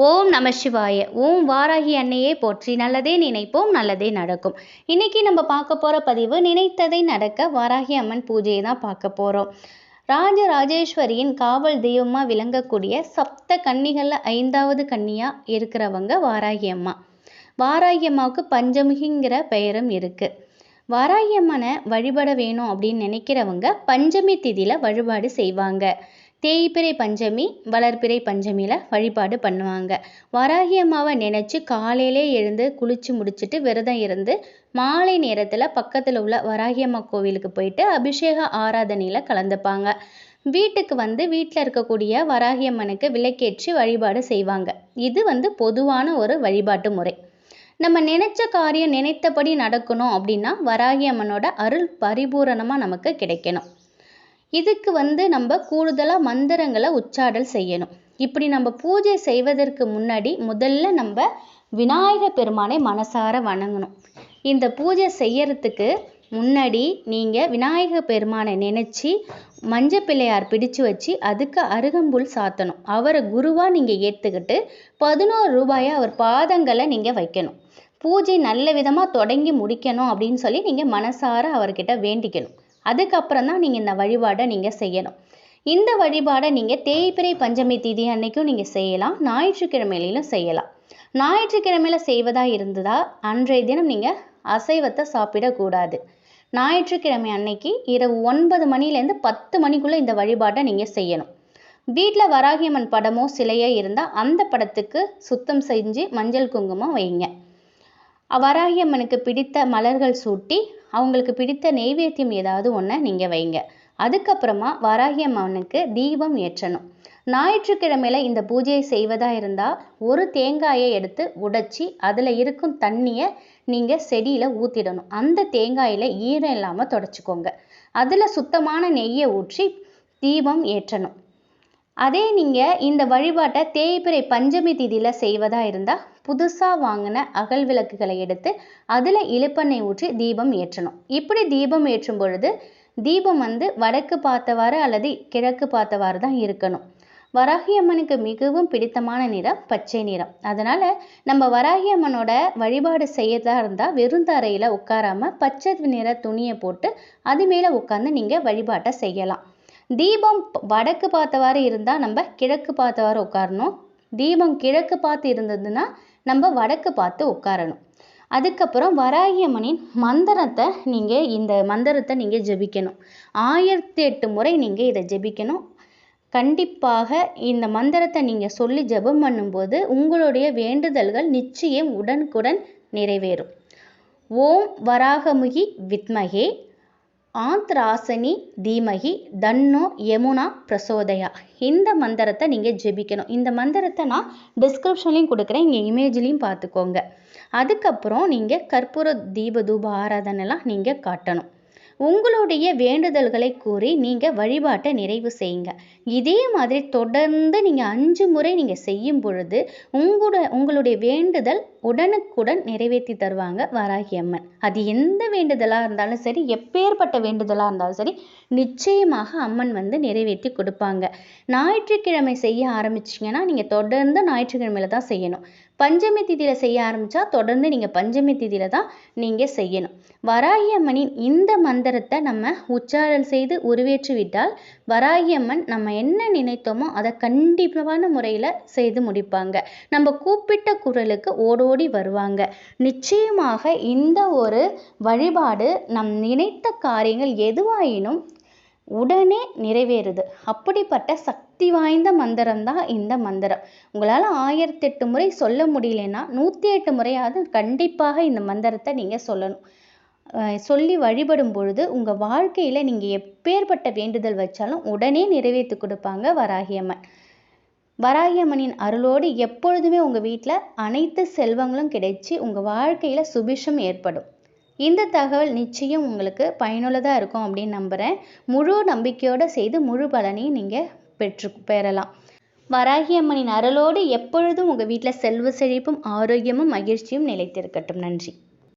ஓம் நம சிவாய. ஓம் வாராகி அன்னையே போற்றி. நல்லதே நினைப்போம், நல்லதே நடக்கும். இன்னைக்கு நம்ம பார்க்க போகிற பதிவு நினைத்ததை நடக்க வாராகி அம்மன் பூஜையை தான் பார்க்க போகிறோம். ராஜராஜேஸ்வரியின் காவல் தெய்வமாக விளங்கக்கூடிய சப்த கன்னிகளில் 5வது கன்னியாக இருக்கிறவங்க வாராகி அம்மா. வாராகி அம்மாவுக்கு பஞ்சமுகிங்கிற பெயரும் இருக்குது. வாராகி அம்மனை வழிபட வேணும் அப்படின்னு நினைக்கிறவங்க பஞ்சமி திதியில் வழிபாடு செய்வாங்க. தேய்பிறை பஞ்சமி, வளர்பிறை பஞ்சமியில் வழிபாடு பண்ணுவாங்க. வாராகி அம்மாவை நினச்சி காலையிலே எழுந்து குளித்து முடிச்சுட்டு விரதம் இருந்து மாலை நேரத்தில் பக்கத்தில் உள்ள வாராகி அம்மா கோவிலுக்கு போயிட்டு அபிஷேக ஆராதனையில் கலந்துப்பாங்க. வீட்டுக்கு வந்து வீட்டில் இருக்கக்கூடிய வாராகி அம்மனுக்கு விளக்கேற்றி வழிபாடு செய்வாங்க. இது பொதுவான ஒரு வழிபாட்டு முறை. நம்ம நினைச்ச காரியம் நினைத்தபடி நடக்கணும் அப்படின்னா வாராகி அம்மனோட அருள் பரிபூரணமாக நமக்கு கிடைக்கணும். இதுக்கு நம்ம கூடுதலாக மந்திரங்களை உச்சாடல் செய்யணும். இப்படி நம்ம பூஜை செய்வதற்கு முன்னாடி முதல்ல நம்ம விநாயகர் பெருமானை மனசார வணங்கணும். இந்த பூஜை செய்யறதுக்கு முன்னாடி நீங்கள் விநாயகர் பெருமானை நினச்சி மஞ்சள் பிள்ளையார் பிடிச்சு வச்சு அதுக்கு அருகம்புல் சாத்தணும். அவரை குருவாக நீங்கள் ஏற்றுக்கிட்டு 11 ரூபாயை அவர் பாதங்களை நீங்கள் வைக்கணும். பூஜை நல்ல விதமாக தொடங்கி முடிக்கணும் அப்படின்னு சொல்லி நீங்கள் மனசார அவர்கிட்ட வேண்டிக்கணும். அதுக்கப்புறம் தான் நீங்கள் இந்த வழிபாடை நீங்கள் செய்யணும். இந்த வழிபாடை நீங்கள் தேய்பிறை பஞ்சமி திதி அன்னைக்கும் நீங்கள் செய்யலாம், ஞாயிற்றுக்கிழமையிலும் செய்யலாம். ஞாயிற்றுக்கிழமையில் செய்வதாக இருந்ததா அன்றைய தினம் நீங்கள் அசைவத்தை சாப்பிடக்கூடாது. ஞாயிற்றுக்கிழமை அன்னைக்கு இரவு 9 மணிலேருந்து 10 மணிக்குள்ளே இந்த வழிபாட்டை நீங்கள் செய்யணும். வீட்டில் வராகி அம்மன் படமோ சிலையோ இருந்தால் அந்த படத்துக்கு சுத்தம் செஞ்சு மஞ்சள் குங்குமம் வைங்க. வராகி அம்மனுக்கு பிடித்த மலர்கள் சூட்டி அவங்களுக்கு பிடித்த நெய்வேத்தியம் ஏதாவது ஒன்று நீங்கள் வைங்க. அதுக்கப்புறமா வராகி அம்மனுக்கு தீபம் ஏற்றணும். ஞாயிற்றுக்கிழமையில் இந்த பூஜையை செய்வதாக இருந்தால் ஒரு தேங்காயை எடுத்து உடைச்சி அதில் இருக்கும் தண்ணியை நீங்கள் செடியில் ஊற்றிடணும். அந்த தேங்காயில் ஈரம் இல்லாமல் தொடச்சிக்கோங்க. அதில் சுத்தமான நெய்யை ஊற்றி தீபம் ஏற்றணும். அதே நீங்கள் இந்த வழிபாட்டை தேய்பிறை பஞ்சமி திதியில் செய்வதாக இருந்தால் புதுசாக வாங்கின அகல் விளக்குகளை எடுத்து அதில் இழுப்பெண்ணெய் ஊற்றி தீபம் ஏற்றணும். இப்படி தீபம் ஏற்றும் பொழுது தீபம் வடக்கு பார்த்தவாறு அல்லது கிழக்கு பார்த்தவாறு தான் இருக்கணும். வராகி அம்மனுக்கு மிகவும் பிடித்தமான நிறம் பச்சை நிறம். அதனால் நம்ம வராகி அம்மனோட வழிபாடு செய்யறதா இருந்தால் விருந்தறையில் உட்காராமல் பச்சை நிற துணியை போட்டு அது மேலே உட்காந்து நீங்கள் வழிபாட்டை செய்யலாம். தீபம் வடக்கு பார்த்தவாறு இருந்தால் நம்ம கிழக்கு பார்த்தவாறு உட்காரணும். தீபம் கிழக்கு பார்த்து இருந்ததுன்னா நம்ம வடக்கு பார்த்து உட்காரணும். அதுக்கப்புறம் வராகி அம்மனின் மந்திரத்தை இந்த மந்திரத்தை நீங்கள் ஜெபிக்கணும். 1008 முறை நீங்கள் இதை ஜெபிக்கணும். கண்டிப்பாக இந்த மந்திரத்தை நீங்கள் சொல்லி ஜெபம் பண்ணும்போது உங்களுடைய வேண்டுதல்கள் நிச்சயம் உடனுக்குடன் நிறைவேறும். ஓம் வராகமுகி வித்மகே ஆந்த்ராசனி தீமகி தன்னோ யமுனா பிரசோதயா. இந்த மந்திரத்தை நீங்கள் ஜெபிக்கணும். இந்த மந்திரத்தை நான் டிஸ்கிரிப்ஷன்லையும் கொடுக்குறேன், இங்கே இமேஜ்லையும் பார்த்துக்கோங்க. அதுக்கப்புறம் நீங்கள் கற்பூர தீப தூப ஆராதனைலாம் நீங்கள் காட்டணும். உங்களுடைய வேண்டுதல்களை கூறி நீங்கள் வழிபாட்டை நிறைவு செய்யுங்க. இதே மாதிரி தொடர்ந்து நீங்கள் 5 முறை நீங்கள் செய்யும் பொழுது உங்களுடைய வேண்டுதல் உடனுக்குடன் நிறைவேற்றி தருவாங்க வராகி அம்மன். அது எந்த வேண்டுதலாக இருந்தாலும் சரி, எப்பேற்பட்ட வேண்டுதலாக இருந்தாலும் சரி, நிச்சயமாக அம்மன் நிறைவேற்றி கொடுப்பாங்க. ஞாயிற்றுக்கிழமை செய்ய ஆரம்பிச்சிங்கன்னா நீங்கள் தொடர்ந்து ஞாயிற்றுக்கிழமையில தான் செய்யணும். பஞ்சமி திதியில் செய்ய ஆரம்பித்தா தொடர்ந்து நீங்கள் பஞ்சமி திதியில் தான் நீங்கள் செய்யணும். வராகி அம்மனின் இந்த மந்திரத்தை நம்ம உச்சாரணம் செய்து உருவேற்றி விட்டால் வராகி அம்மன் நம்ம என்ன நினைத்தோமோ அதை கண்டிப்பான முறையில் செய்து முடிப்பாங்க. நம்ம கூப்பிட்ட குரலுக்கு ஓடோடி வருவாங்க. நிச்சயமாக இந்த ஒரு வழிபாடு நம் நினைத்த காரியங்கள் எதுவாயினும் உடனே நிறைவேறுது. அப்படிப்பட்ட சக்தி வாய்ந்த மந்திரம் தான் இந்த மந்திரம். உங்களால் 1008 முறை சொல்ல முடியலன்னா 108 முறையாவது கண்டிப்பாக இந்த மந்திரத்தை நீங்கள் சொல்லணும். சொல்லி வழிபடும் பொழுது உங்கள் வாழ்க்கையில் நீங்கள் எப்பேற்பட்ட வேண்டுதல் வச்சாலும் உடனே நிறைவேற்றி கொடுப்பாங்க வராகி அம்மன். வராகி அம்மனின் அருளோடு எப்பொழுதுமே உங்கள் வீட்டில் அனைத்து செல்வங்களும் கிடைச்சி உங்கள் வாழ்க்கையில் சுபிஷம் ஏற்படும். இந்த தகவல் நிச்சயம் உங்களுக்கு பயனுள்ளதாக இருக்கும் அப்படின்னு நம்புகிறேன். முழு நம்பிக்கையோடு செய்து முழு பலனையும் நீங்கள் பெறலாம். வராகி அம்மனின் அருளோடு எப்பொழுதும் உங்கள் வீட்டில் செல்வ செழிப்பும் ஆரோக்கியமும் மகிழ்ச்சியும் நிலைத்திருக்கட்டும். நன்றி.